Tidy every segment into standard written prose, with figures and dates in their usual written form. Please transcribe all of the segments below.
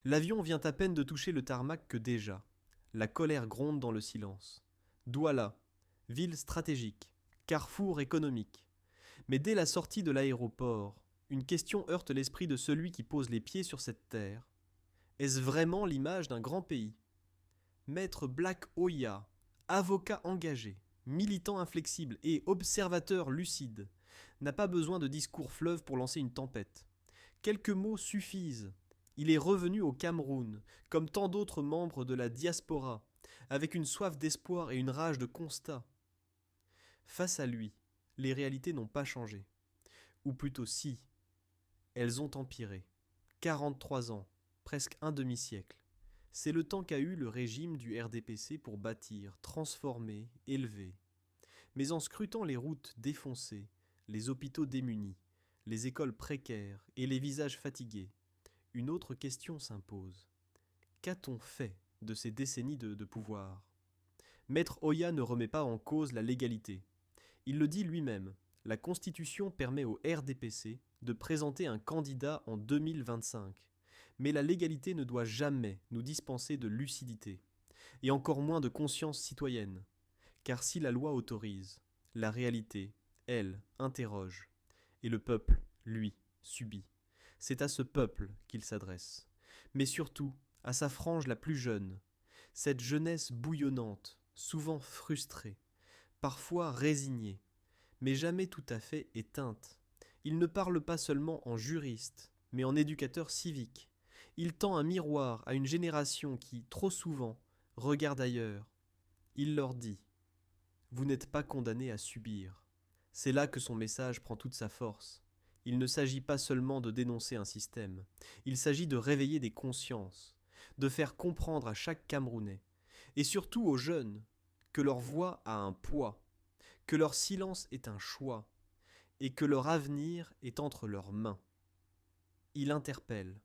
L'avion vient à peine de toucher le tarmac que déjà, la colère gronde dans le silence. Douala, ville stratégique, carrefour économique. Mais dès la sortie de l'aéroport, une question heurte l'esprit de celui qui pose les pieds sur cette terre. Est-ce vraiment l'image d'un grand pays? Maître Black Oya, avocat engagé, militant inflexible et observateur lucide, n'a pas besoin de discours fleuve pour lancer une tempête. Quelques mots suffisent. Il est revenu au Cameroun, comme tant d'autres membres de la diaspora, avec une soif d'espoir et une rage de constat. Face à lui, les réalités n'ont pas changé. Ou plutôt si, elles ont empiré. 43 ans, presque un demi-siècle. C'est le temps qu'a eu le régime du RDPC pour bâtir, transformer, élever. Mais en scrutant les routes défoncées, les hôpitaux démunis, les écoles précaires et les visages fatigués, une autre question s'impose. Qu'a-t-on fait de ces décennies de pouvoir? Maître Oya ne remet pas en cause la légalité. Il le dit lui-même, la Constitution permet au RDPC de présenter un candidat en 2025. Mais la légalité ne doit jamais nous dispenser de lucidité, et encore moins de conscience citoyenne. Car si la loi autorise, la réalité, elle, interroge, et le peuple, lui, subit. C'est à ce peuple qu'il s'adresse, mais surtout à sa frange la plus jeune, cette jeunesse bouillonnante, souvent frustrée, parfois résignée, mais jamais tout à fait éteinte. Il ne parle pas seulement en juriste, mais en éducateur civique. Il tend un miroir à une génération qui, trop souvent, regarde ailleurs. Il leur dit: vous n'êtes pas condamnés à subir. C'est là que son message prend toute sa force. Il ne s'agit pas seulement de dénoncer un système, il s'agit de réveiller des consciences, de faire comprendre à chaque Camerounais, et surtout aux jeunes, que leur voix a un poids, que leur silence est un choix, et que leur avenir est entre leurs mains. Il interpelle.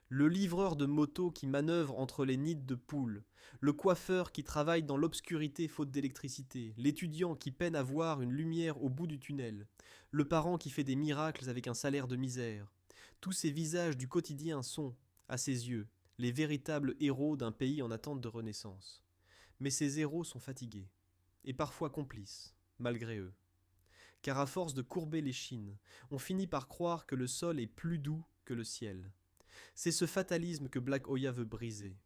Le livreur de moto qui manœuvre entre les nids de poules, le coiffeur qui travaille dans l'obscurité faute d'électricité, l'étudiant qui peine à voir une lumière au bout du tunnel, le parent qui fait des miracles avec un salaire de misère. Tous ces visages du quotidien sont, à ses yeux, les véritables héros d'un pays en attente de renaissance. Mais ces héros sont fatigués, et parfois complices, malgré eux. Car à force de courber l'échine, on finit par croire que le sol est plus doux que le ciel. C'est ce fatalisme que Black Oya veut briser.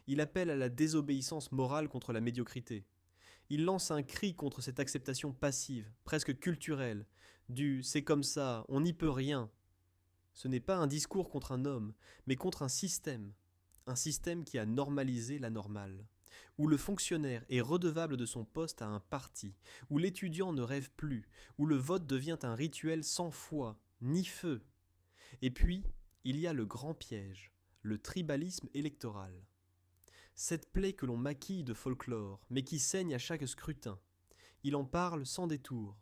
Il appelle à la désobéissance morale contre la médiocrité. Il lance un cri contre cette acceptation passive, presque culturelle, du c'est comme ça, on n'y peut rien. Ce n'est pas un discours contre un homme, mais contre un système qui a normalisé la normale, où le fonctionnaire est redevable de son poste à un parti, où l'étudiant ne rêve plus, où le vote devient un rituel sans foi, ni feu. Et puis, il y a le grand piège, le tribalisme électoral. Cette plaie que l'on maquille de folklore, mais qui saigne à chaque scrutin. Il en parle sans détour.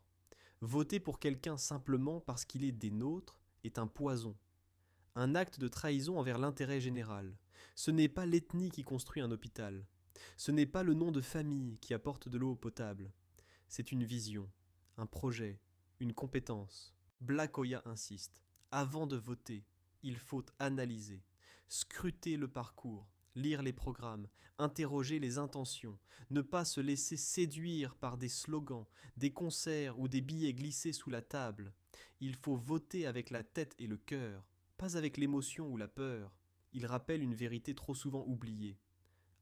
Voter pour quelqu'un simplement parce qu'il est des nôtres est un poison, un acte de trahison envers l'intérêt général. Ce n'est pas l'ethnie qui construit un hôpital. Ce n'est pas le nom de famille qui apporte de l'eau potable. C'est une vision, un projet, une compétence. Black Oya insiste. Avant de voter, il faut analyser, scruter le parcours, lire les programmes, interroger les intentions, ne pas se laisser séduire par des slogans, des concerts ou des billets glissés sous la table. Il faut voter avec la tête et le cœur, pas avec l'émotion ou la peur. Il rappelle une vérité trop souvent oubliée.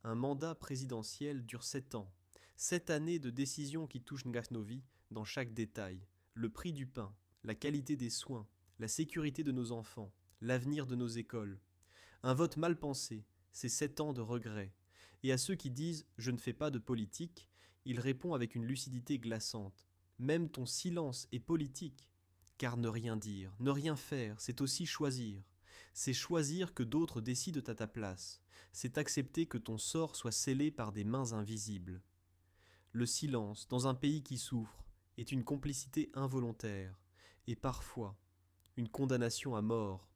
Un mandat présidentiel dure 7 ans. 7 années de décisions qui touchent Ngasnovi dans chaque détail. Le prix du pain, la qualité des soins, la sécurité de nos enfants, l'avenir de nos écoles. Un vote mal pensé, c'est 7 ans de regrets. Et à ceux qui disent « je ne fais pas de politique », il répond avec une lucidité glaçante. Même ton silence est politique. Car ne rien dire, ne rien faire, c'est aussi choisir. C'est choisir que d'autres décident à ta place. C'est accepter que ton sort soit scellé par des mains invisibles. Le silence, dans un pays qui souffre, est une complicité involontaire, et parfois une condamnation à mort.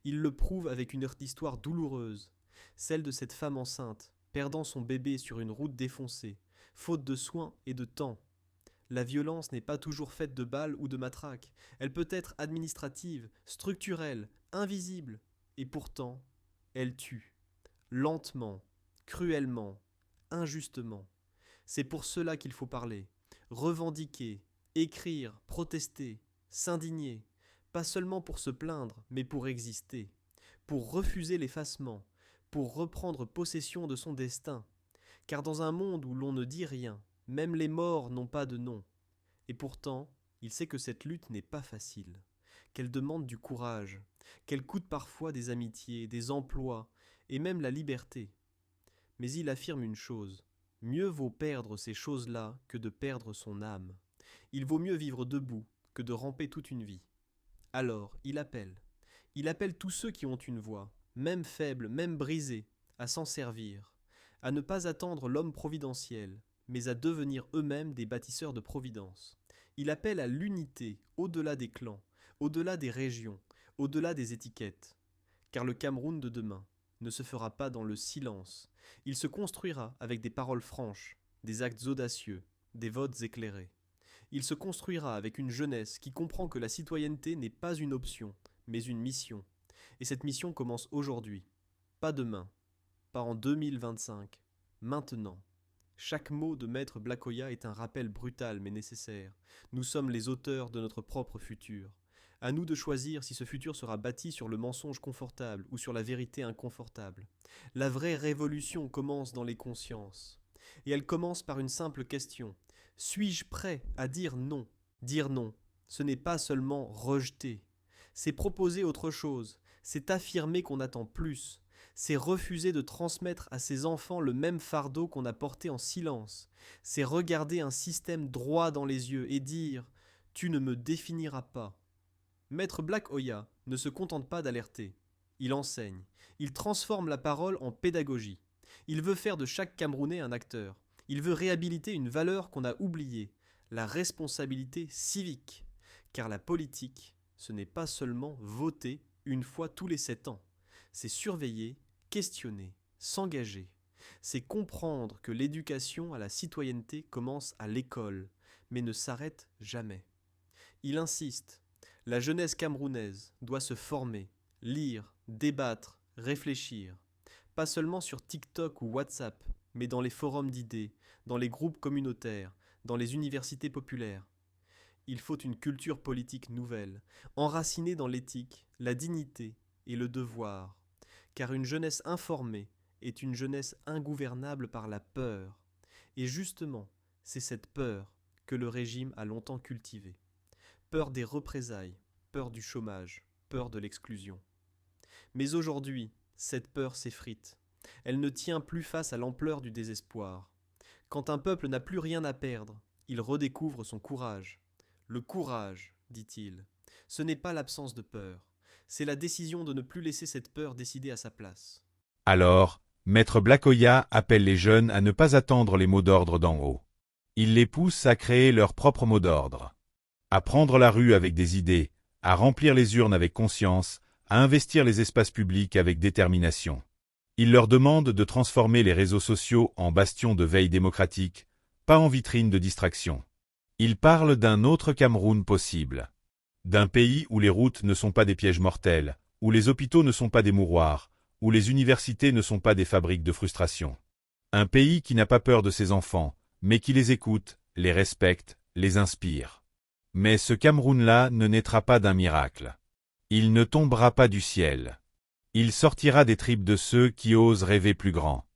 Il le prouve avec une heure d'histoire douloureuse, celle de cette femme enceinte, perdant son bébé sur une route défoncée, faute de soins et de temps. La violence n'est pas toujours faite de balles ou de matraques, elle peut être administrative, structurelle, invisible, et pourtant, Elle tue, lentement, cruellement, injustement. C'est pour cela qu'il faut parler, revendiquer, écrire, protester, s'indigner, pas seulement pour se plaindre, mais pour exister, pour refuser l'effacement, pour reprendre possession de son destin. Car dans un monde où l'on ne dit rien, même les morts n'ont pas de nom. Et pourtant, il sait que cette lutte n'est pas facile, qu'elle demande du courage, qu'elle coûte parfois des amitiés, des emplois, et même la liberté. Mais il affirme une chose, mieux vaut perdre ces choses-là que de perdre son âme. Il vaut mieux vivre debout que de ramper toute une vie. Alors, il appelle. Il appelle tous ceux qui ont une voix, même faible, même brisée, à s'en servir, à ne pas attendre l'homme providentiel, mais à devenir eux-mêmes des bâtisseurs de providence. Il appelle à l'unité, au-delà des clans, au-delà des régions, au-delà des étiquettes. Car le Cameroun de demain ne se fera pas dans le silence. Il se construira avec des paroles franches, des actes audacieux, des votes éclairés. Il se construira avec une jeunesse qui comprend que la citoyenneté n'est pas une option, mais une mission. Et cette mission commence aujourd'hui, pas demain, pas en 2025, maintenant. Chaque mot de Maître Blakoya est un rappel brutal mais nécessaire. Nous sommes les auteurs de notre propre futur. À nous de choisir si ce futur sera bâti sur le mensonge confortable ou sur la vérité inconfortable. La vraie révolution commence dans les consciences. Et elle commence par une simple question. Suis-je prêt à dire non ? Dire non, ce n'est pas seulement rejeter. C'est proposer autre chose. C'est affirmer qu'on attend plus. C'est refuser de transmettre à ses enfants le même fardeau qu'on a porté en silence. C'est regarder un système droit dans les yeux et dire « Tu ne me définiras pas ». Maître Black Oya ne se contente pas d'alerter. Il enseigne. Il transforme la parole en pédagogie. Il veut faire de chaque Camerounais un acteur. Il veut réhabiliter une valeur qu'on a oubliée, la responsabilité civique. Car la politique, ce n'est pas seulement voter une fois tous les 7 ans. C'est surveiller, questionner, s'engager. C'est comprendre que l'éducation à la citoyenneté commence à l'école, mais ne s'arrête jamais. Il insiste. La jeunesse camerounaise doit se former, lire, débattre, réfléchir. Pas seulement sur TikTok ou WhatsApp, mais dans les forums d'idées, dans les groupes communautaires, dans les universités populaires. Il faut une culture politique nouvelle, enracinée dans l'éthique, la dignité et le devoir. Car une jeunesse informée est une jeunesse ingouvernable par la peur. Et justement, c'est cette peur que le régime a longtemps cultivée. Peur des représailles, peur du chômage, peur de l'exclusion. Mais aujourd'hui, cette peur s'effrite. Elle ne tient plus face à l'ampleur du désespoir. Quand un peuple n'a plus rien à perdre, il redécouvre son courage. Le courage, dit-il, ce n'est pas l'absence de peur, c'est la décision de ne plus laisser cette peur décider à sa place. Alors, Maître Blakoya appelle les jeunes à ne pas attendre les mots d'ordre d'en haut. Il les pousse à créer leurs propres mots d'ordre, à prendre la rue avec des idées, à remplir les urnes avec conscience, à investir les espaces publics avec détermination. Il leur demande de transformer les réseaux sociaux en bastions de veille démocratique, pas en vitrine de distraction. Il parle d'un autre Cameroun possible. D'un pays où les routes ne sont pas des pièges mortels, où les hôpitaux ne sont pas des mouroirs, où les universités ne sont pas des fabriques de frustration. Un pays qui n'a pas peur de ses enfants, mais qui les écoute, les respecte, les inspire. Mais ce Cameroun-là ne naîtra pas d'un miracle. Il ne tombera pas du ciel. Il sortira des tripes de ceux qui osent rêver plus grand.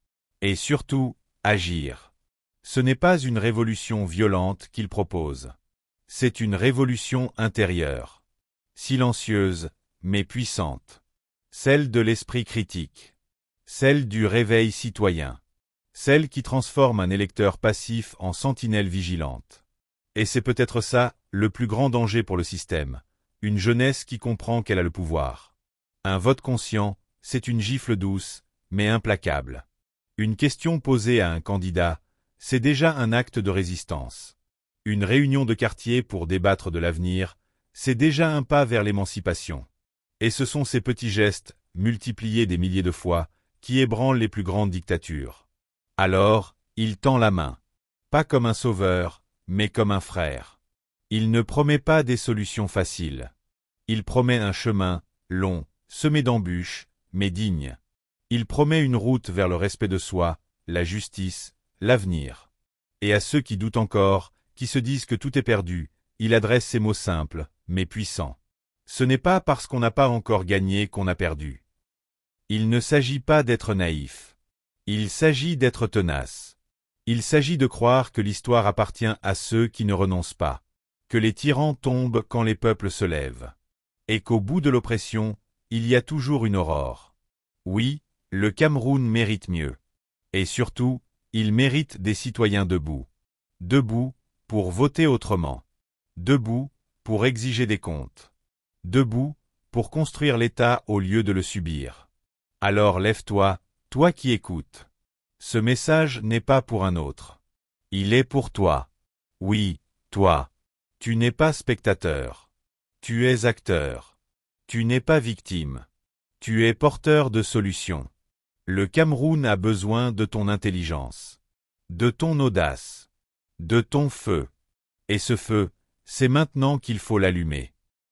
Et surtout, agir. Ce n'est pas une révolution violente qu'il propose. C'est une révolution intérieure. Silencieuse, mais puissante. Celle de l'esprit critique. Celle du réveil citoyen. Celle qui transforme un électeur passif en sentinelle vigilante. Et c'est peut-être ça, le plus grand danger pour le système. Une jeunesse qui comprend qu'elle a le pouvoir. Un vote conscient, c'est une gifle douce, mais implacable. Une question posée à un candidat, c'est déjà un acte de résistance. Une réunion de quartier pour débattre de l'avenir, c'est déjà un pas vers l'émancipation. Et ce sont ces petits gestes, multipliés des milliers de fois, qui ébranlent les plus grandes dictatures. Alors, il tend la main. Pas comme un sauveur, mais comme un frère. Il ne promet pas des solutions faciles. Il promet un chemin, long, semé d'embûches, mais digne. Il promet une route vers le respect de soi, la justice, l'avenir. Et à ceux qui doutent encore, qui se disent que tout est perdu, il adresse ces mots simples, mais puissants. Ce n'est pas parce qu'on n'a pas encore gagné qu'on a perdu. Il ne s'agit pas d'être naïf. Il s'agit d'être tenace. Il s'agit de croire que l'histoire appartient à ceux qui ne renoncent pas, que les tyrans tombent quand les peuples se lèvent, et qu'au bout de l'oppression, il y a toujours une aurore. Oui, le Cameroun mérite mieux. Et surtout, il mérite des citoyens debout. Debout, pour voter autrement. Debout, pour exiger des comptes. Debout, pour construire l'État au lieu de le subir. Alors lève-toi, toi qui écoutes. Ce message n'est pas pour un autre. Il est pour toi. Oui, toi. Tu n'es pas spectateur. Tu es acteur. Tu n'es pas victime. Tu es porteur de solutions. Le Cameroun a besoin de ton intelligence, de ton audace, de ton feu. Et ce feu, c'est maintenant qu'il faut l'allumer.